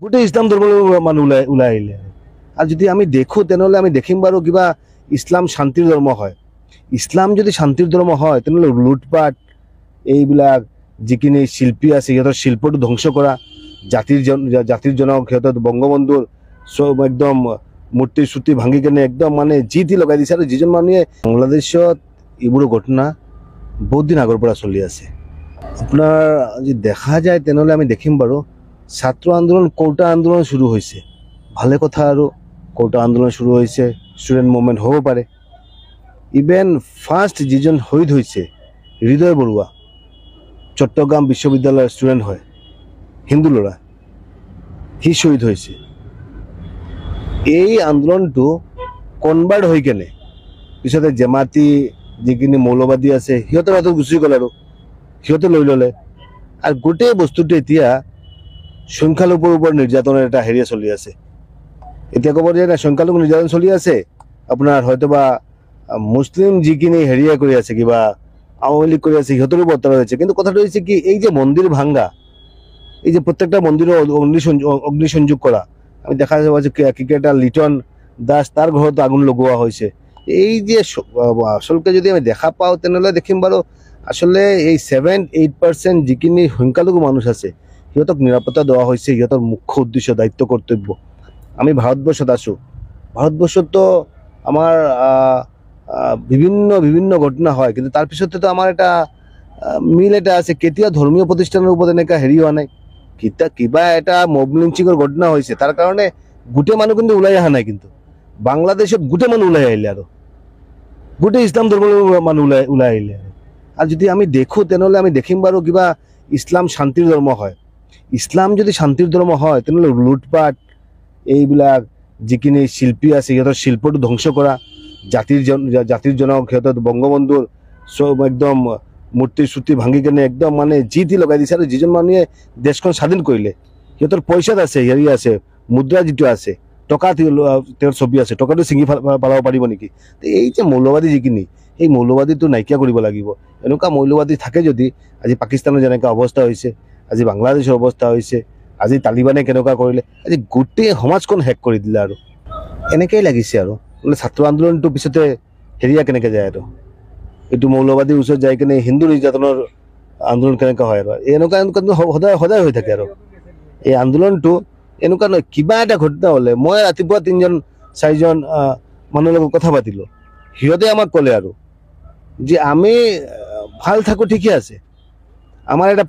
গোটেই ইছলাম ধৰ্মৰ মানুহ ওলাই আহিলে আৰু যদি আমি দেখোঁ তেনেহ'লে আমি দেখিম বাৰু কিবা ইছলাম শান্তিৰ ধৰ্ম হয়। ইছলাম যদি শান্তিৰ ধৰ্ম হয় তেনেহ'লে লুটপাট এইবিলাক যিখিনি শিল্পী আছে সিহঁতৰ শিল্পটো ধ্বংস কৰা, জাতিৰ জনক সিহঁতৰ বংগবন্ধুৰ চব একদম মূৰ্তি চুৰ্তি ভাঙি কেনে একদম মানে যি টি লগাই দিছে। আৰু যিজন মানুহে বাংলাদেশত এইবোৰ ঘটনা বহুত দিন আগৰ পৰা চলি আছে। আপোনাৰ যদি দেখা যায় তেনেহ'লে আমি দেখিম বাৰু ছাত্ৰ আন্দোলন কোটা আন্দোলন শুৰু হয়েছে, ভালে কথা। আৰু কোটা আন্দোলন শুৰু হয়েছে, স্টুডেন্ট মুভমেন্ট হ'ব পাৰে। ইভেন ফাৰ্স্ট যিজন শহীদ হয়েছে হৃদয় বৰুৱা, চট্টগ্ৰাম বিশ্ববিদ্যালয়েৰ স্টুডেন্ট হয়, হিন্দু ল'ৰা, সি শহীদ হয়েছে। এই আন্দোলনটো কনভাৰ্ট হৈ কেনে পিছতে জেমাতি যিখিনি মৌলবাদী আছে সিহঁতৰ হাতত গুচি গ'ল আৰু সিহঁতে লৈ ল'লে। আৰু গোটেই বস্তুটো এতিয়া সংখ্যালঘুৰ ওপৰত নিৰ্যাতনৰ এটা হেৰিয়ে চলি আছে। এতিয়া ক'ব যে সংখ্যালঘু নিৰ্যাতন চলি আছে, আপোনাৰ হয়তোবা মুছলিম যিখিনি হেৰিয়ে কৰি আছে, কিবা আওয়ামী লীগ কৰি আছে, সিহঁতৰো বৰ্তমান হৈছে। কিন্তু কথাটো হৈছে কি, এই যে মন্দিৰ ভাঙ্গা, এই যে প্ৰত্যেকটা মন্দিৰৰ অগ্নিসংযোগ কৰা, আমি দেখা যাব যে ক্ৰিকেটাৰ লিটন দাস তাৰ ঘৰত আগুন লগোৱা হৈছে। এই যে আচলতে যদি আমি দেখা পাওঁ তেনেহ'লে দেখিম বাৰু আসলে এই 7-8% যিখিনি সংখ্যালঘু মানুষ আছে সিহঁতক নিৰাপত্তা দেওয়া হৈছে, সিহঁতৰ মুখ্য উদ্দেশ্য দায়িত্ব কৰ্তব্য। আমি ভাৰতবৰ্ষত আছোঁ, ভাৰতবৰ্ষতো আমাৰ বিভিন্ন ঘটনা হয়, কিন্তু তাৰপিছতেতো আমাৰ এটা মিল এটা আছে। কেতিয়া ধৰ্মীয় প্ৰতিষ্ঠানৰ ওপৰত এনেকুৱা হেৰি হোৱা নাই, কিবা এটা মব লিঞ্চিঙৰ ঘটনা হৈছে, তাৰ কাৰণে গোটেই মানুহ কিন্তু ওলাই অহা নাই। কিন্তু বাংলাদেশত গোটেই মানুহ ওলাই আহিলে আৰু গোটেই ইছলাম ধৰ্মৰ মানুহ ওলাই আহিলে। আৰু যদি আমি দেখোঁ তেনেহ'লে আমি দেখিম বাৰু কিবা ইছলাম শান্তিৰ ধৰ্ম হয়। ইছলাম যদি শান্তিৰ ধৰ্ম হয় তেনেহ'লে লুটপাট এইবিলাক যিখিনি শিল্পী আছে সিহঁতৰ শিল্পটো ধ্বংস কৰা, জাতিৰ জনক সিহঁতৰ বংগবন্ধুৰ চব একদম মূৰ্তি চুৰ্তি ভাঙি কেনে একদম মানে যি টি লগাই দিছে। আৰু যিজন মানুহে দেশখন স্বাধীন কৰিলে সিহঁতৰ পইচাত আছে, হেৰি আছে, মুদ্ৰা যিটো আছে, টকা তেওঁৰ ছবি আছে, টকাটো ছিঙি পেলাব পাৰিব নেকি? এই যে মৌলবাদী যিখিনি, সেই মৌলবাদীটো নাইকিয়া কৰিব লাগিব। এনেকুৱা মৌলবাদী থাকে যদি আজি পাকিস্তানৰ যেনেকুৱা অৱস্থা হৈছে, আজি বাংলাদেশৰ অৱস্থা হৈছে, আজি তালিবানে কেনেকুৱা কৰিলে, আজি গোটেই সমাজখন শেষ কৰি দিলে। আৰু এনেকেই লাগিছে আৰু মানে ছাত্ৰ আন্দোলনটো পিছতে হেৰিয়া কেনেকৈ যায়, আৰু এইটো মৌলবাদীৰ ওচৰত যাই কিনে হিন্দু নিৰ্যাতনৰ আন্দোলন কেনেকুৱা হয়। আৰু এনেকুৱা সদায় হৈ থাকে। আৰু এই আন্দোলনটো এনেকুৱা নহয়, কিবা এটা ঘটনা হ'লে মই ৰাতিপুৱা 3-4জন মানুহৰ লগত কথা পাতিলোঁ, সিহঁতে আমাক ক'লে আৰু যে আমি ভাল থাকোঁ, ঠিকে আছে, আমাৰ এটা